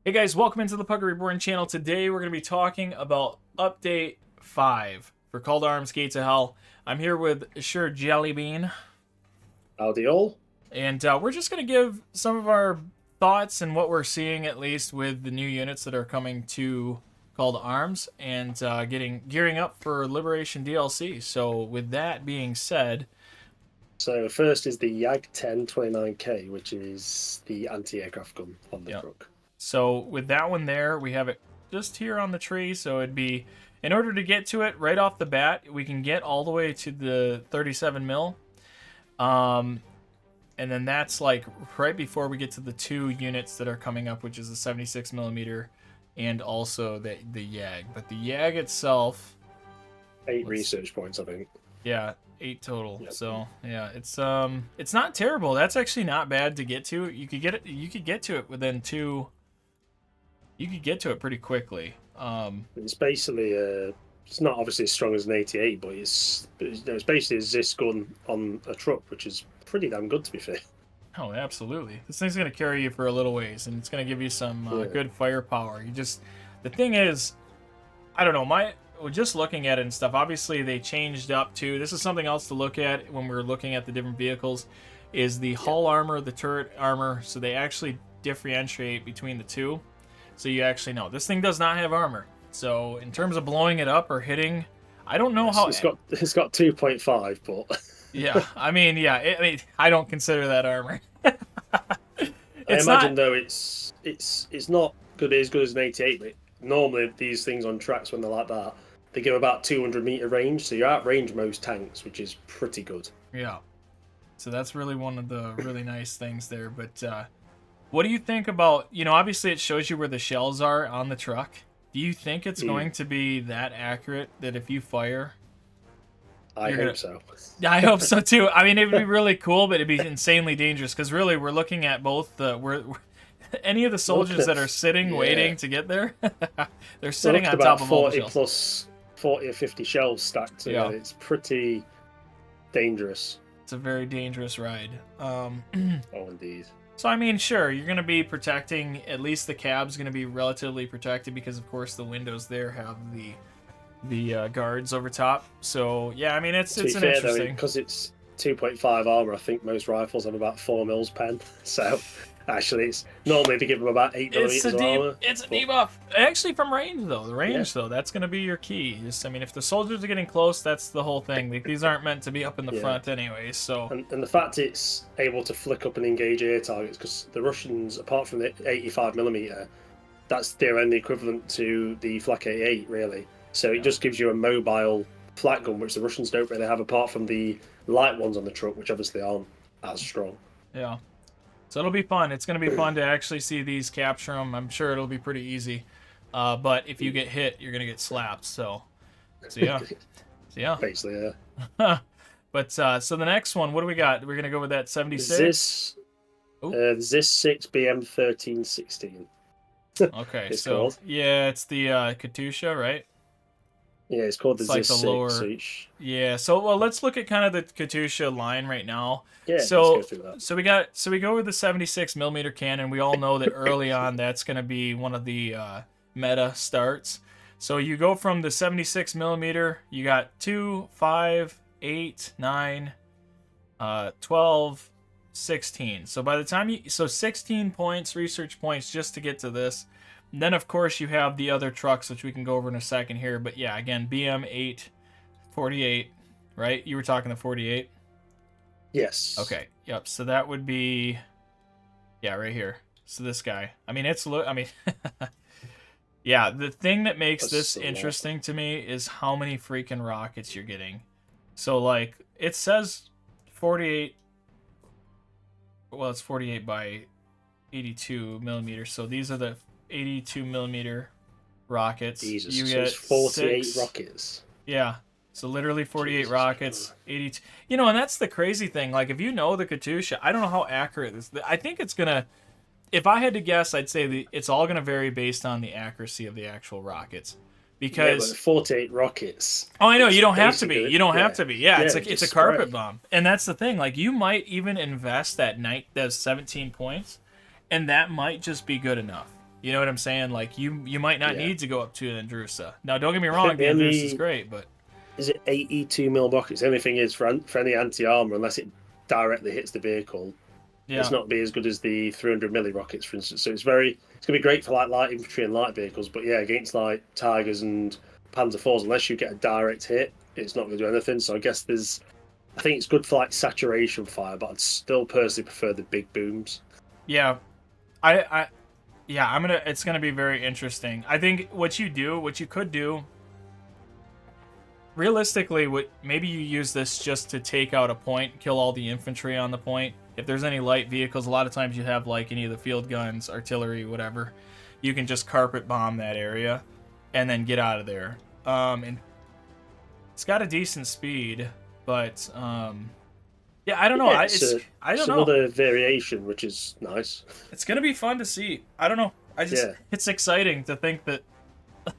Hey guys, welcome into the PuggoReborn channel. Today we're going to be talking about Update 5 for Call to Arms Gates of Hell. I'm here with Sure Jellybean. Howdy all. And we're just going to give some of our thoughts and what we're seeing, at least with the new units that are coming to Call to Arms and gearing up for Liberation DLC. So with that being said... So first is the YAG 10 29K, which is the anti-aircraft gun on the truck. So with that one there, we have it just here on the tree. So it'd be, in order to get to it right off the bat, we can get all the way to the 37 mil. And then that's like right before we get to the two units that are coming up, which is the 76 millimeter and also the YAG. But the YAG itself, 8 research points, I think. Yeah, 8 total. Yep. So yeah, it's not terrible. That's actually not bad to get to. You could get it. You could get to it within 2. You could get to it pretty quickly. It's basically it's not obviously as strong as an 88, but it's basically a Zis gun on a truck, which is pretty damn good, to be fair. Oh, absolutely. This thing's gonna carry you for a little ways, and it's gonna give you some good firepower. The thing is, I don't know, just looking at it and stuff, obviously they changed up too. This is something else to look at when we're looking at the different vehicles, is the hull armor, the turret armor. So they actually differentiate between the two. So you actually know. This thing does not have armor. So in terms of blowing it up or hitting, I don't know how... It's got 2.5, but... Yeah, I mean, I don't consider that armor. I imagine, though, it's not as good as an 88, but normally these things on tracks, when they're like that, they give about 200-meter range, so you outrange most tanks, which is pretty good. Yeah. So that's really one of the really nice things there. But what do you think about, obviously it shows you where the shells are on the truck. Do you think it's going to be that accurate that if you fire... I hope so. Yeah, I hope so too. I mean, it would be really cool, but it'd be insanely dangerous, because really we're looking at both any of the soldiers that are sitting waiting to get there, they're sitting on top of all the shells. Plus 40 or 50 shells stacked together. Yeah. It's pretty dangerous. It's a very dangerous ride. Oh, indeed. So, I mean, sure, you're going to be protecting, at least the cab's going to be relatively protected, because, of course, the windows there have the guards over top. So, yeah, I mean, it's an interesting... Because it's 2.5 armor, I think most rifles have about 4 mils pen. So... Actually, it's normally to give them about 8 millimeters of armor. It's a debuff. Actually, from range, though. The range, though, that's going to be your key. I mean, if the soldiers are getting close, that's the whole thing. Like, these aren't meant to be up in the front anyway, so... And the fact it's able to flick up and engage air targets, because the Russians, apart from the 85 millimeter, that's their only equivalent to the Flak 88, really. So it just gives you a mobile flak gun, which the Russians don't really have, apart from the light ones on the truck, which obviously aren't as strong. Yeah. So it'll be fun. It's going to be fun to actually see these capture them. I'm sure it'll be pretty easy. But if you get hit, you're going to get slapped. So yeah. Basically, yeah. But so the next one, what do we got? We're going to go with that 76? Zis 6 BM 1316. Okay, so called. Yeah, it's the Katusha, right? Yeah, it's called the Zis 6. Lower... Yeah, so well, let's look at kind of the Katusha line right now. Yeah, so let's go through that. So we go with the 76 millimeter cannon. We all know that early on that's going to be one of the meta starts. So you go from the 76 millimeter. You got 2, 5, 8, 9, 12, 16. So by the time 16 points, research points just to get to this. And then, of course, you have the other trucks, which we can go over in a second here. But, yeah, again, BM 8, 48, right? You were talking the 48? Yes. Okay, yep. So that would be, yeah, right here. So this guy. I mean, yeah, the thing that makes this interesting to me is how many freaking rockets you're getting. So, like, it says 48, well, it's 48 by 82 millimeters. So these are the 82 millimeter rockets. Jesus, you get 48 rockets. Yeah, so literally 48 rockets, 82. And that's the crazy thing. Like, if you know the Katusha, I don't know how accurate this. I think it's gonna. If I had to guess, I'd say it's all gonna vary based on the accuracy of the actual rockets. Because 48 rockets. Oh, I know, you don't have to be. You don't have to be. Yeah, it's a carpet bomb, and that's the thing. Like, you might even invest that 17 points, and that might just be good enough. You know what I'm saying? Like you might not Yeah. need to go up to an Andrusa. Now, don't get me I wrong, think the the Andrusa is only great, but is it 82 mil rockets. The only thing is for any anti-armor, unless it directly hits the vehicle, it's yeah, not be as good as the 300 milli rockets, for instance. So it's gonna be great for like light infantry and light vehicles, but yeah, against like Tigers and Panzer IVs, unless you get a direct hit, it's not going to do anything. So I guess I think it's good for like saturation fire, but I'd still personally prefer the big booms. yeah, I yeah, it's gonna be very interesting. I think what you could do, realistically, maybe you use this just to take out a point, kill all the infantry on the point. If there's any light vehicles, a lot of times you have like any of the field guns, artillery, whatever. You can just carpet bomb that area, and then get out of there. And it's got a decent speed, but yeah, I don't know. Yeah, I don't know. Another variation, which is nice. It's gonna be fun to see. I don't know. It's exciting to think that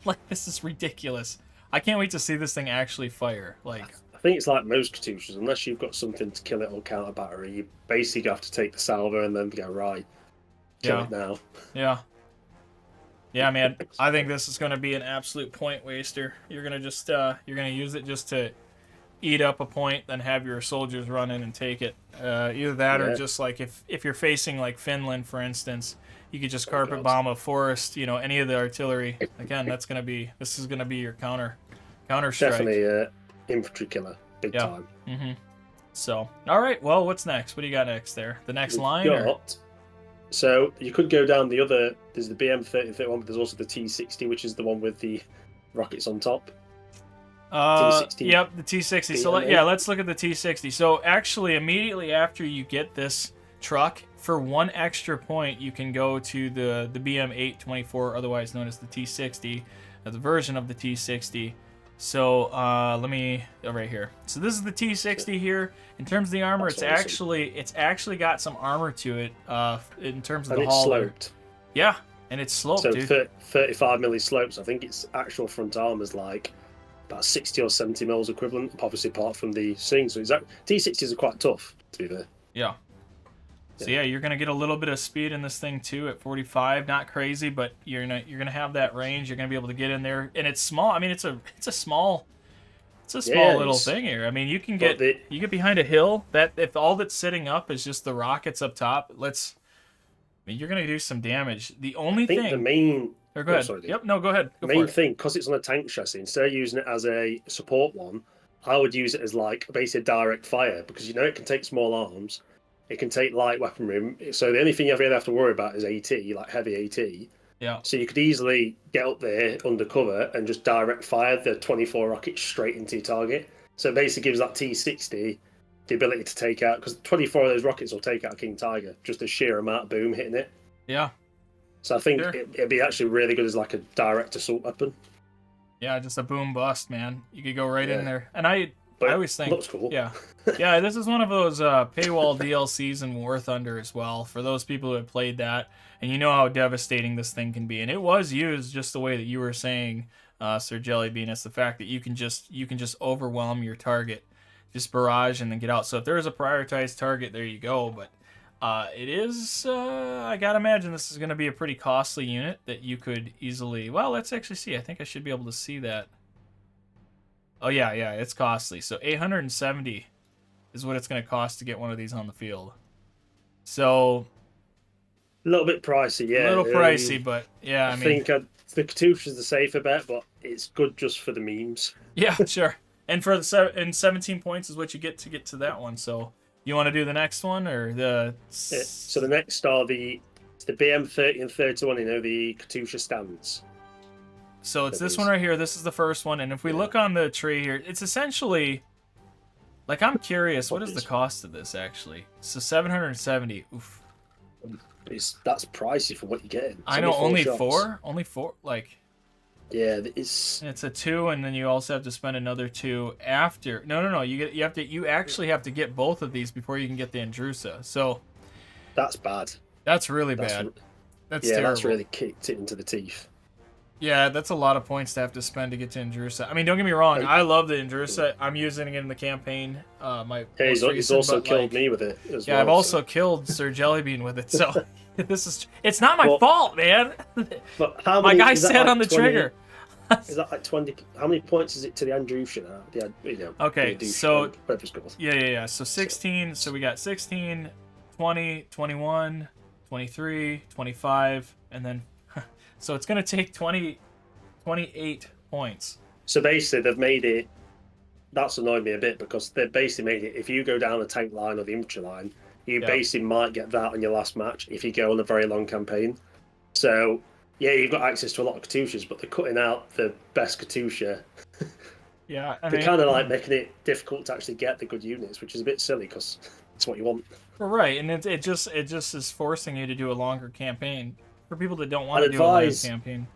like this is ridiculous. I can't wait to see this thing actually fire. Like I think it's like most Katyushas, unless you've got something to kill it or counter battery, you basically have to take the salvo and then go right, kill it now. Yeah. Yeah, man. I think this is gonna be an absolute point waster. You're gonna use it just to eat up a point, then have your soldiers run in and take it. Either that or just like if you're facing like Finland, for instance, you could just carpet bomb a forest. You know, any of the artillery. Again, this is gonna be your counter strike. Definitely an infantry killer, big time. Mm-hmm. So, all right. Well, what's next? What do you got next there? The next line? So you could go down the other. There's the BM-30-31, but there's also the T-60, which is the one with the rockets on top. T-60. Yep, the T-60. So let's look at the T-60. So actually, immediately after you get this truck, for one extra point, you can go to the BM-824, otherwise known as the T-60, the version of the T-60. So let me right here. So this is the T-60 here. In terms of the armor, it's actually got some armor to it. In terms of the hull. Sloped. Yeah, and it's sloped, so dude. 35 milli slopes. I think its actual front armor's like about 60 or 70 mils equivalent, obviously apart from the Sing. So T-60s are quite tough, to be fair. Yeah. So yeah, you're gonna get a little bit of speed in this thing too at 45. Not crazy, but you're gonna have that range. You're gonna be able to get in there, and it's small. I mean, it's a small little thing here. I mean, you get behind a hill. That if all that's sitting up is just the rockets up top, you're gonna do some damage. The only thing. The main. Or go ahead. Sorry, yep. No, go ahead. The main thing, because it's on a tank chassis, instead of using it as a support one, I would use it as like basically direct fire, because it can take small arms. It can take light weaponry, so the only thing you really have to worry about is AT, like heavy AT. Yeah. So you could easily get up there under cover and just direct fire the 24 rockets straight into your target. So it basically gives that T-60 the ability to take out, because 24 of those rockets will take out King Tiger, just a sheer amount of boom hitting it. Yeah. So I think it'd be actually really good as like a direct assault weapon. Yeah, just a boom bust, man. You could go right in there, and I always think looks cool. Yeah, yeah. This is one of those paywall DLCs in War Thunder as well. For those people who have played that, and you know how devastating this thing can be, and it was used just the way that you were saying, Sir Jellybean. It's the fact that you can just overwhelm your target, just barrage and then get out. So if there is a prioritized target, there you go. But it is. I gotta imagine this is going to be a pretty costly unit that you could easily. Well, let's actually see. I think I should be able to see that. Oh yeah, it's costly. So 870 is what it's going to cost to get one of these on the field. So a little bit pricey, yeah. A little pricey, but yeah, I mean, think the Katyusha is the safer bet, but it's good just for the memes. Yeah, sure. And for the 17 points is what you get to that one. So you want to do the next one or the? Yeah. So the next are the BM-30 and 31. The Katyusha stands. So it's this one right here. This is the first one, and if we look on the tree here, it's essentially. Like, I'm curious, what is the cost of this actually? So 770. Oof. That's pricey for what you're getting. I know, only four. Like. Yeah, it's a 2, and then you also have to spend another 2 after. No. You actually have to get both of these before you can get the Andrusa. So. That's bad. That's really bad. That's terrible. That's really kicked it into the teeth. Yeah, that's a lot of points to have to spend to get to Indrusa. I mean, don't get me wrong, I love the Indrusa. I'm using it in the campaign. My Yeah, most he's recent, also but killed me with it as yeah, well. I've also killed Sir Jellybean with it. So it's not my But- fault, man. But how My many? guy is that sat like on the 20 trigger. Is that like 20? How many points is it to the Andrusha now? Okay, the Andrusha, so whatever it's called. yeah. So 16. So we got 16, 20, 21, 23, 25, and then so it's gonna take 28 points. So basically, they've made it. That's annoyed me a bit because they've basically made it. If you go down the tank line or the infantry line, you Yeah. basically might get that on your last match if you go on a very long campaign. So yeah, you've got access to a lot of Katyushas, but they're cutting out the best Katyusha. Yeah, I They're mean, kind of like making it difficult to actually get the good units, which is a bit silly because it's what you want. right, and it just is forcing you to do a longer campaign for people that don't want I'd to do a long advise campaign.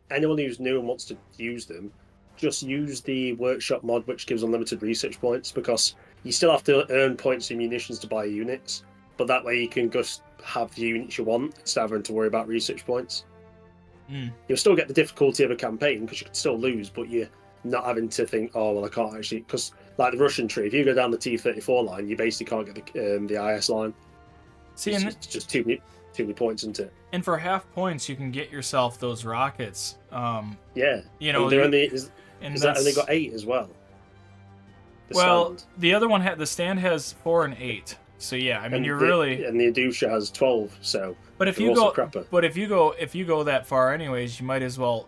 anyone who's new and wants to use them, just use the workshop mod, which gives unlimited research points, because you still have to earn points and munitions to buy units, but that way you can just have the units you want instead of having to worry about research points. You'll still get the difficulty of a campaign because you can still lose, but you're not having to think, oh well, I can't actually, because like the Russian tree, if you go down the T-34 line, you basically can't get the IS line. See, It's just too many points, isn't it? and for half points, you can get yourself those rockets. Yeah, You know, and they're only, and is that that's- only got 8 as well? well, stand. the other one the stand has 4 and 8. So yeah, I mean, And you're the, really. and the Adusha has 12, so But if they're you also go, crapper. but if you go that far, anyways, you might as well.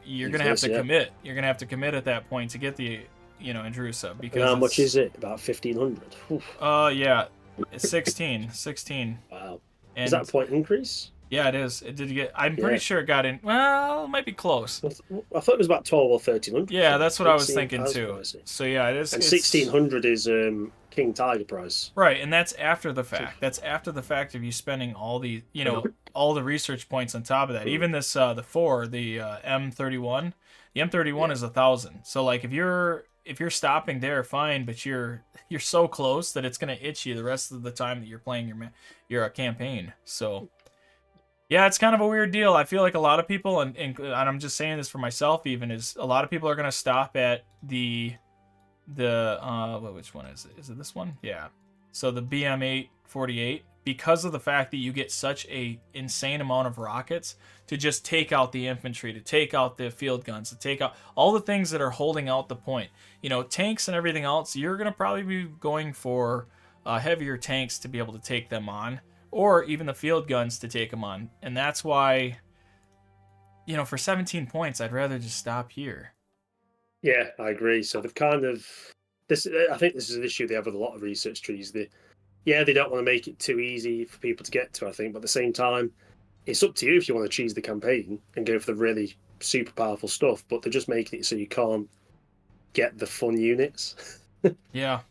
You're gonna have to commit. You're gonna have to commit at that point to get the, Indrusa, because. And how much is it? About 1,500. Yeah, it's 16. Wow. And Is that a point increase? yeah, it is. It did get. I'm pretty Yeah. sure it got in. Well, it might be close. I thought it was about 12 or 1,300. Yeah, that's what I was 16 thinking too. pricey. So yeah, it is. And it's- 1,600 is King Tiger price. Right, and that's after the fact. That's after the fact of you spending all the, all the research points on top of that. Even this, the M31, the M31 is 1,000. So like, if you're stopping there, fine, but you're so close that it's gonna itch you the rest of the time that you're playing your campaign. So yeah, it's kind of a weird deal. I feel like a lot of people, and I'm just saying this for myself, even, is a lot of people are gonna stop at the which one is it? Is it this one? Yeah. So the BM848, because of the fact that you get such a insane amount of rockets to just take out the infantry, to take out the field guns, to take out all the things that are holding out the point. Tanks and everything else, you're going to probably be going for heavier tanks to be able to take them on, or even the field guns to take them on. And that's why, for 17 points, I'd rather just stop here. Yeah, I agree. So they've kind of I think this is an issue they have with a lot of research trees. They don't want to make it too easy for people to get to, I think, but at the same time, it's up to you if you want to choose the campaign and go for the really super powerful stuff, but they're just making it so you can't get the fun units. Yeah.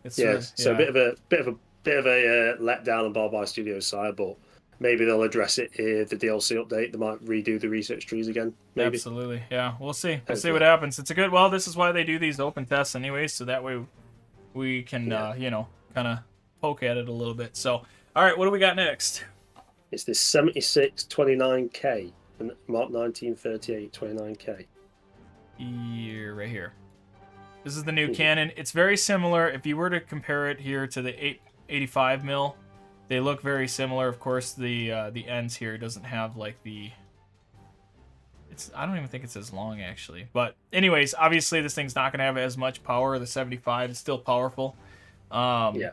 It's So a bit of a letdown on Barbwire Studios side, but maybe they'll address it in the DLC update. They might redo the research trees again. Maybe. Absolutely. Yeah, we'll see. We'll see Hopefully. what happens. It's a good. Well, this is why they do these open tests, anyways, so that way we can, kind of poke at it a little bit. So, all right, what do we got next? It's this 76 29K, Mark 1938 29K. Here, right here. This is the new cannon. It's very similar. If you were to compare it here to the 885 mil, they look very similar. Of course, the ends here doesn't have like the. I don't even think it's as long actually. But anyways, obviously this thing's not going to have as much power. The 75 is still powerful. Yeah.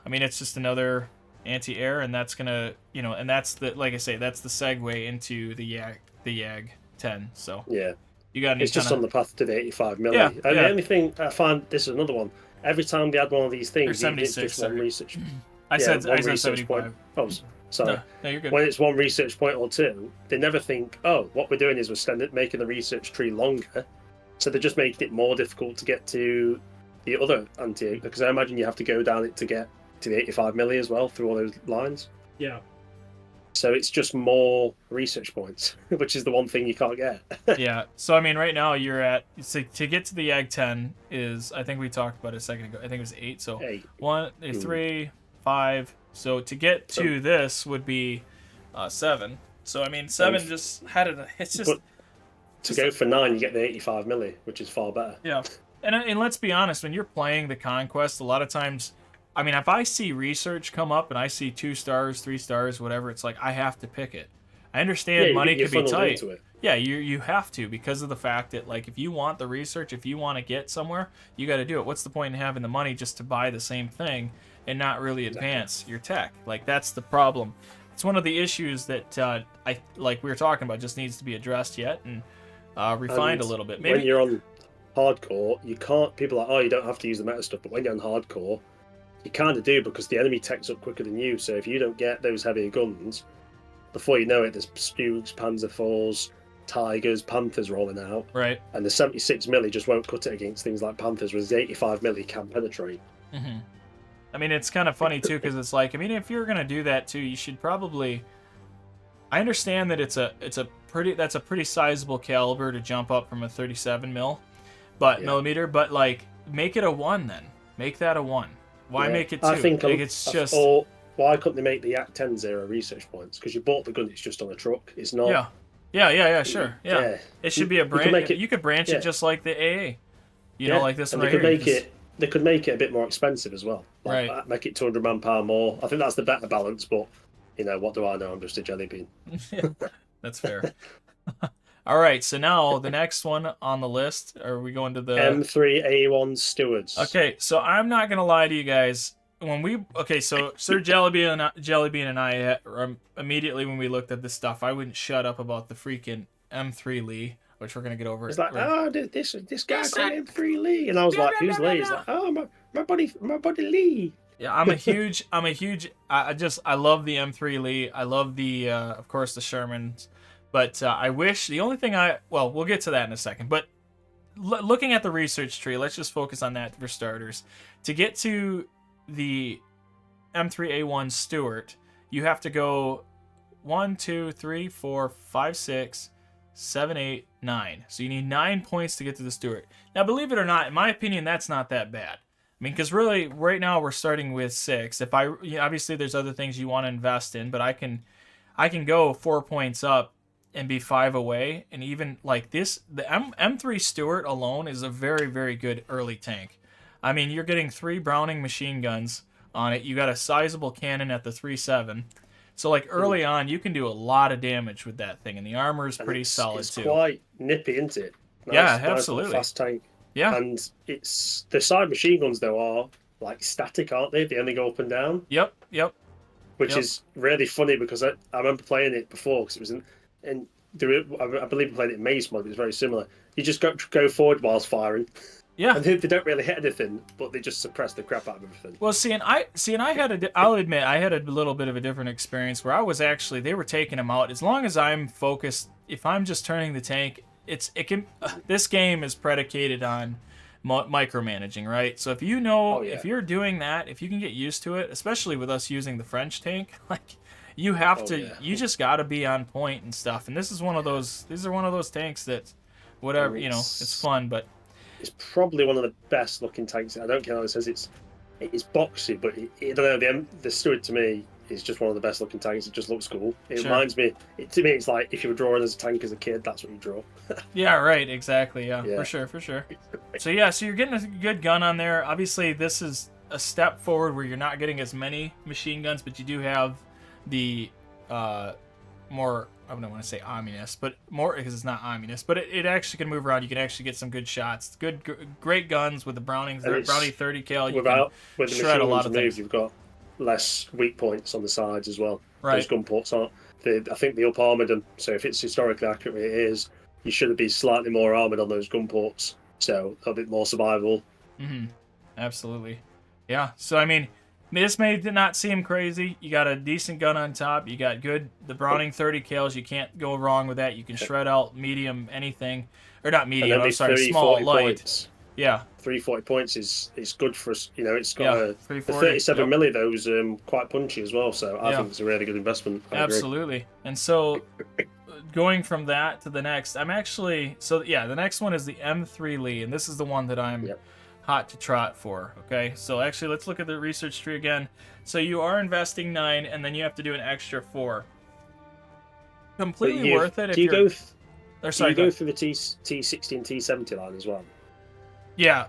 I mean, it's just another anti-air, and that's gonna, and that's the, like I say, that's the segue into the YAG 10. So yeah, you got any? It's just on the path to the 85 milli. Yeah, And the only thing I find, this is another one. Every time they had one of these things, Or even if it's 76, just one sorry. research. I said one 75. research point. Oh, sorry. No, you're good. When it's one research point or two, they never think, oh, what we're doing is we're making the research tree longer. So they're just making it more difficult to get to the other anti-air, because I imagine you have to go down it to get to the 85 milli as well through all those lines. Yeah. So it's just more research points, which is the one thing you can't get. Yeah. So I mean, right now you're at, to get to the YAG 10 is, I think we talked about it a second ago. I think it was 8. So 8. 1, 3, 5. So to get to this would be 7. So I mean, 7 just had it. It's just. to go for 9, you get the 85 milli, which is far better. Yeah. And let's be honest, when you're playing the Conquest, a lot of times, I mean, if I see research come up and I see 2 stars, 3 stars, whatever, it's like I have to pick it. I understand money could be tight. Yeah, you have to, because of the fact that, like, if you want the research, if you want to get somewhere, you got to do it. What's the point in having the money just to buy the same thing and not really advance your tech? Like, that's the problem. It's one of the issues that like we were talking about, just needs to be addressed yet and refined a little bit. Maybe when you're on hardcore, you can't. People are like, oh, you don't have to use the meta stuff, but when you're on hardcore, you kind of do, because the enemy tech's up quicker than you. So if you don't get those heavier guns, before you know it, there's Stugs, Panzer IVs, Tigers, Panthers rolling out. Right. And the 76 milli just won't cut it against things like Panthers, whereas the 85 milli can penetrate. Mm-hmm. I mean, it's kind of funny too, because it's like, I mean, if you're gonna do that too, you should probably. I understand that that's a pretty sizable caliber to jump up from a 37 millimeter, but like, make it a 1 then. Make that a 1. Why make it 2? I think it's just. Or why couldn't they make the Act 10 0 research points? Because you bought the gun, it's just on a truck. It's not. Yeah, sure. Yeah. It should be a branch. You could branch it just like the AA. You know, like this one right here. They could make it a bit more expensive as well. Like, right. Make it 200 manpower more. I think that's the better balance, but, you know, what do I know? I'm just a jelly bean. That's fair. All right, so now the next one on the list, are we going to the... M3A1 Stewards. Okay, so I'm not going to lie to you guys. So Sir Jellybean and I, immediately when we looked at this stuff, I wouldn't shut up about the freaking M3 Lee, which we're gonna get over. It's like, this guy called M3 Lee, and I was like, who's Lee? He's like, oh, my buddy Lee. Yeah, I'm a huge. I love the M3 Lee. I love the, of course, the Shermans, but I wish the only thing we'll get to that in a second. But looking at the research tree, let's just focus on that for starters. To get to the M3A1 Stuart, you have to go 1, 2, 3, 4, 5, 6, 7, 8, 9. So you need 9 points to get to the Stuart. Now, believe it or not, in my opinion, that's not that bad. I mean, because really, right now we're starting with 6. Obviously there's other things you want to invest in, but I can go 4 points up and be 5 away, and even like this, the M3 Stuart alone is a very, very good early tank. I mean, you're getting 3 Browning machine guns on it. You got a sizable cannon at the 3.7. So, like, early on, you can do a lot of damage with that thing, and the armor is pretty solid, too. It's quite nippy, isn't it? Absolutely. Nice fast tank. Yeah. And the side machine guns, though, are, like, static, aren't they? They only go up and down. Yep. Which is really funny, because I remember playing it before, because it was I believe I played it in Maze mod, but it's very similar. You just go forward whilst firing. Yeah, and they don't really hit anything, but they just suppress the crap out of everything. Well, I'll admit, I had a little bit of a different experience where they were taking them out. As long as I'm focused, if I'm just turning the tank, this game is predicated on micromanaging, right? So if if you're doing that, if you can get used to it, especially with us using the French tank, like, you have to, you just got to be on point and stuff. And these are one of those tanks that, whatever, it's fun, but. It's probably one of the best looking tanks. I don't care how it says it's boxy, but I don't know. The Stuart to me is just one of the best looking tanks. It just looks cool. It reminds me. To me, it's like if you were drawing as a tank as a kid, that's what you draw. Yeah, right. Exactly. Yeah, for sure. So you're getting a good gun on there. Obviously, this is a step forward where you're not getting as many machine guns, but you do have the more. I don't want to say ominous, but more, because it's not ominous, but it actually can move around. You can actually get some good shots. Great guns with the Brownings. Brownie 30 cal. With the shred a lot of things. You've got less weak points on the sides as well. Right. Those gun ports aren't. I think they up armored them. So if it's historically accurate, it is. You should be slightly more armored on those gun ports, so a bit more survivable. Mm-hmm. Absolutely. Yeah. So I mean, this may not seem crazy. You got a decent gun on top. You got the Browning 30 cals. You can't go wrong with that. You can shred out medium anything, or not medium. I'm sorry, small, light. Points. Yeah. 340 points is good for us. It's got the 37 milli. Those quite punchy as well. So I think it's a really good investment. Absolutely. And so, going from that to the next, the next one is the M3 Lee, and this is the one that I'm. Hot to trot for. Okay, so actually let's look at the research tree again. So you are investing 9, and then you have to do an extra 4. Completely worth it. Or Do sorry, you go go ahead. through the T60 and T70 line as well? Yeah.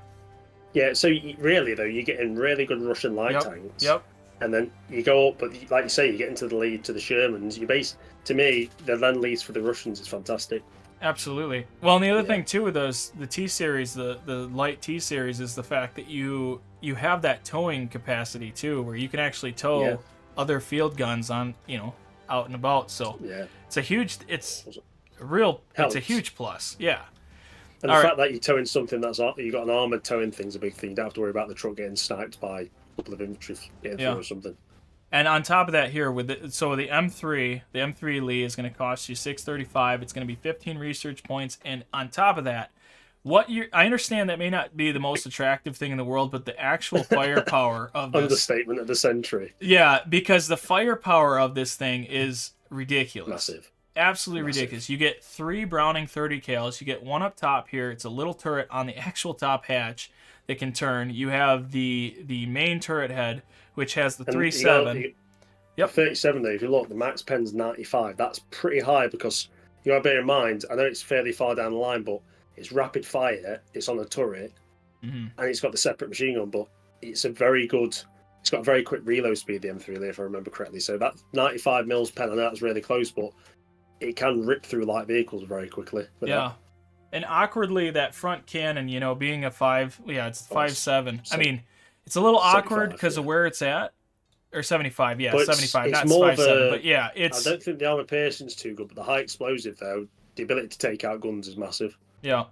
Yeah, so really though, you're getting really good Russian light Yep. tanks, Yep. and then you go up, but like you say, you get into the lead to the Shermans. To me, the Lend-Lease for the Russians is fantastic. Absolutely. Well, and the other Yeah, thing too with the T series, the light T series, is the fact that you have that towing capacity too, where you can actually yeah, tow other field guns on out and about. So yeah. it's a Helps. huge plus. Yeah. And the All right. fact that you're towing something you got an armored towing thing's a big thing. You don't have to worry about the truck getting sniped by a couple of infantry getting Yeah. through or something. And on top of that, here with the M3 Lee is going to cost you 635. It's going to be 15 research points, and on top of that, I understand that may not be the most attractive thing in the world, but the actual firepower of this, Understatement of the century. yeah, because the firepower of this thing is ridiculous. Massive. Absolutely Massive. ridiculous. You get 3 Browning 30 cals. You get one up top here. It's a little turret on the actual top hatch that can turn. You have the main turret head, which has the 3.7. Yep. 37 though, if you look, the max pen's 95. That's pretty high because you gotta bear in mind, I know it's fairly far down the line, but it's rapid fire, it's on a turret, and it's got the separate machine gun, but it's got a very quick reload speed, the M3 if I remember correctly. So that 95 mils pen, I know that's really close, but it can rip through light vehicles very quickly. Yeah. And awkwardly, that front cannon, being a 5, it's 5.7. I mean, it's a little awkward because of where it's at. Or 75, yeah, but 75, it's not more 5.7, but yeah, it's... I don't think the armor piercing's too good, but the high explosive, though, the ability to take out guns is massive. Yeah.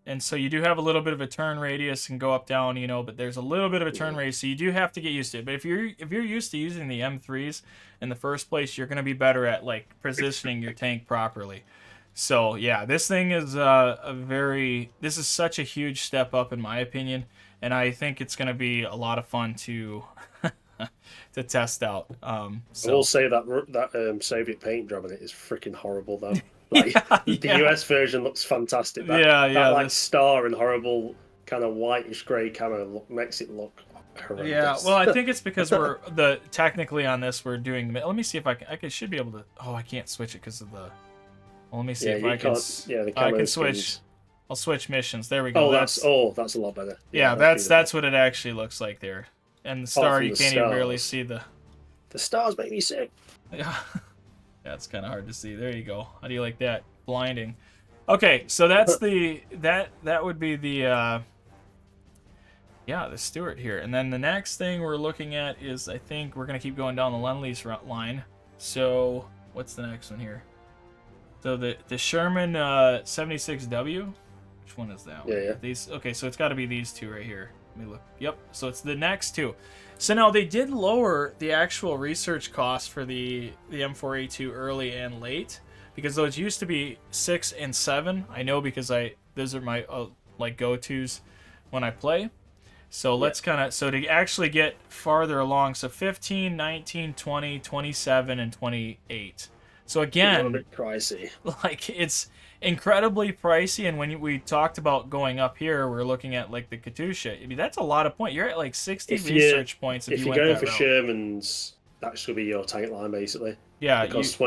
And so you do have a little bit of a turn radius and go up, down, but there's a little bit of a turn radius, so you do have to get used to it. But if you're used to using the M3s in the first place, you're going to be better at, positioning your tank properly. So, yeah, this thing is this is such a huge step up, in my opinion, and I think it's going to be a lot of fun to... to test out. I will say that Soviet paint job on it is freaking horrible, though. The US version looks fantastic. That star and horrible kind of whitish grey camo makes it look horrendous. Yeah, well, I think it's because technically on this we're doing. Let me see if I should be able to. Oh, I can't switch it because of the. Well, let me see if I can. Yeah, the I camo can switch. skins. I'll switch missions. There we go. That's a lot better. Yeah, that's what it actually looks like there. And the star, you can't even barely see the... The stars make me sick. Yeah, it's kind of hard to see. There you go. How do you like that? Blinding. Okay, so that's that would be the Stuart here. And then the next thing we're looking at is, I think we're going to keep going down the Lend-Lease line. So, what's the next one here? So the Sherman 76W. Which one is that one? Yeah. These. Okay, so it's got to be these two right here. Let me look. Yep. So it's the next two. So now they did lower the actual research cost for the M4A2 early and late, because those used to be 6 and 7. I know because those are my go-tos when I play. So let's so to actually get farther along, so 15, 19, 20, 27, and 28. So again, a little bit pricey. It's incredibly pricey, and when we talked about going up here, we're looking at the Katusha. I mean, that's a lot of points. You're at 60 research points if you went that route. If you're going for Shermans, that should be your tank line basically. Yeah, because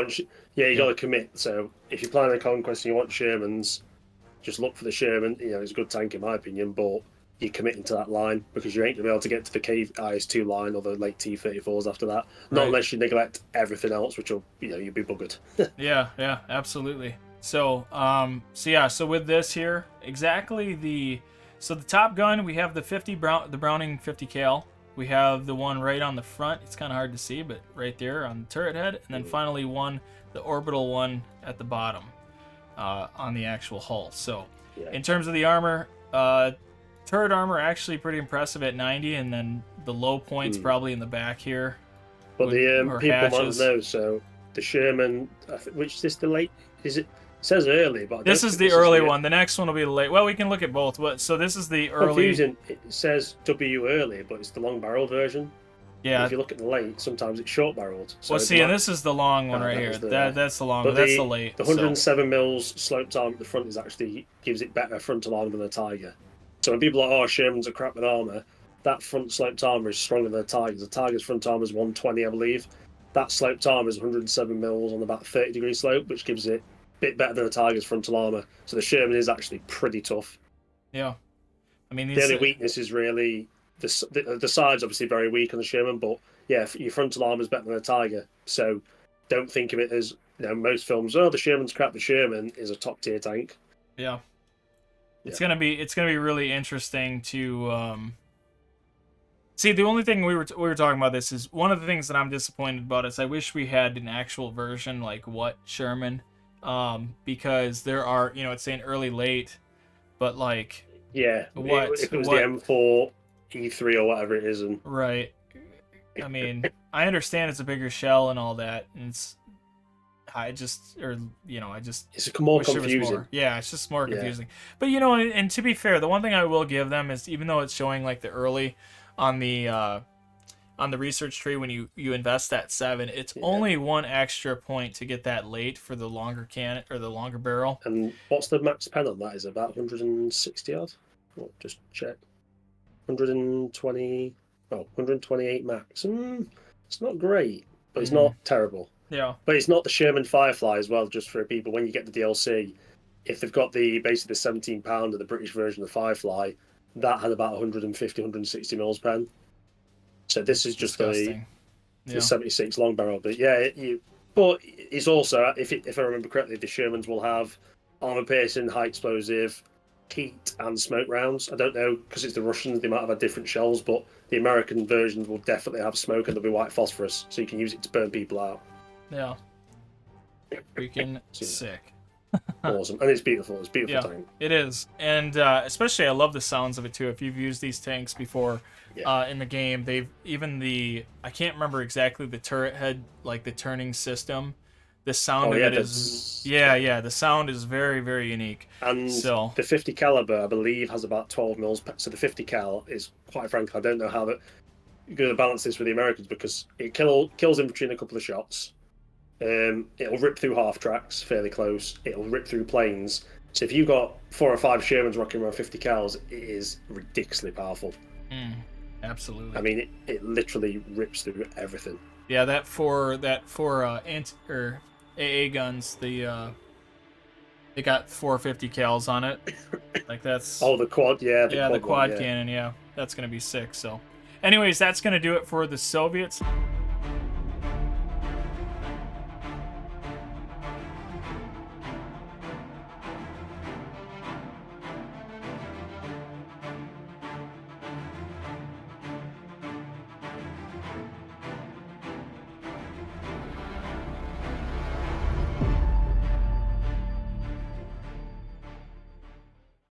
you got to commit. So if you're planning a conquest and you want Shermans, just look for the Sherman. It's a good tank in my opinion, but you're committing to that line because you ain't gonna be able to get to the KIS2 line or the late T34s after that. Not unless you neglect everything else, which will you'll be buggered. yeah, absolutely. So so with this here, exactly the top gun, we have the Browning 50 cal. We have the one right on the front. It's kind of hard to see, but right there on the turret head, and then finally the orbital one at the bottom on the actual hull. So in terms of the armor, turret armor actually pretty impressive at 90, and then the low points probably in the back here. But the people might know. So the Sherman, which is this the late? Is it? It says early, but this is the early one. The next one will be the late. Well, we can look at both. So this is the early. Confusing. It says W early, but it's the long barreled version. Yeah. And if you look at the late, sometimes it's short barreled. So and this is the long one right here. That's the long one. That's the late. The 107 mils sloped arm at the front gives it better frontal armor than a Tiger. So when people are like, Sherman's a crap with armor, that front sloped armor is stronger than a Tiger's. The Tiger's front armor is 120, I believe. That sloped armor is 107 mils on about 30-degree slope, which gives it bit better than the Tiger's frontal armor. So the Sherman is actually pretty tough. Yeah. I mean, The only weakness is really the side's obviously very weak on the Sherman, but yeah, your frontal armor is better than a Tiger. So don't think of it as, most films. Oh, the Sherman's crap. The Sherman is a top tier tank. Yeah. It's gonna be really interesting to see. The only thing we were talking about this is one of the things that I'm disappointed about is I wish we had an actual version like what Sherman, because there are, it's saying early late, but like if it was the M4 E3 or whatever it is, and right. I mean, I understand it's a bigger shell and all that, and it's more confusing. Yeah, it's just more confusing. But and to be fair, the one thing I will give them is, even though it's showing like the early on the research tree, when you invest that 7, it's only 1 extra point to get that late for the longer cannon or the longer barrel. And what's the max pen on that? Is it about 160 odd? Well, just check. 128 max. It's not great, but it's not terrible. Yeah. But it's not the Sherman Firefly as well, just for people. When you get the DLC, if they've got basically the 17 pound of the British version of the Firefly, that had about 150, 160 mils pen. So this is just the 76 long barrel. But but it's also, if I remember correctly, the Shermans will have armor piercing, high explosive, heat, and smoke rounds. I don't know, because it's the Russians, they might have had different shells, but the American versions will definitely have smoke, and there'll be white phosphorus, so you can use it to burn people out. Yeah. Freaking sick. Awesome. And it's beautiful. It's a beautiful tank. It is. And especially I love the sounds of it too. If you've used these tanks before in the game, I can't remember exactly the turret head, like the turning system. The sound of it is the sound is very, very unique. And the 50 caliber, I believe, has about 12 mils. So the 50 cal is, quite frankly, I don't know how you're going to balance this with the Americans, because it kills infantry in a couple of shots. It'll rip through half tracks fairly close. It'll rip through planes. So if you've got 4 or 5 Shermans rocking around 50 cals, it is ridiculously powerful. Absolutely. I mean, it literally rips through everything. Yeah, that for AA guns, they got 450 cals on it. Like that's the quad, the quad cannon. Yeah, that's gonna be sick. So, anyways, that's gonna do it for the Soviets.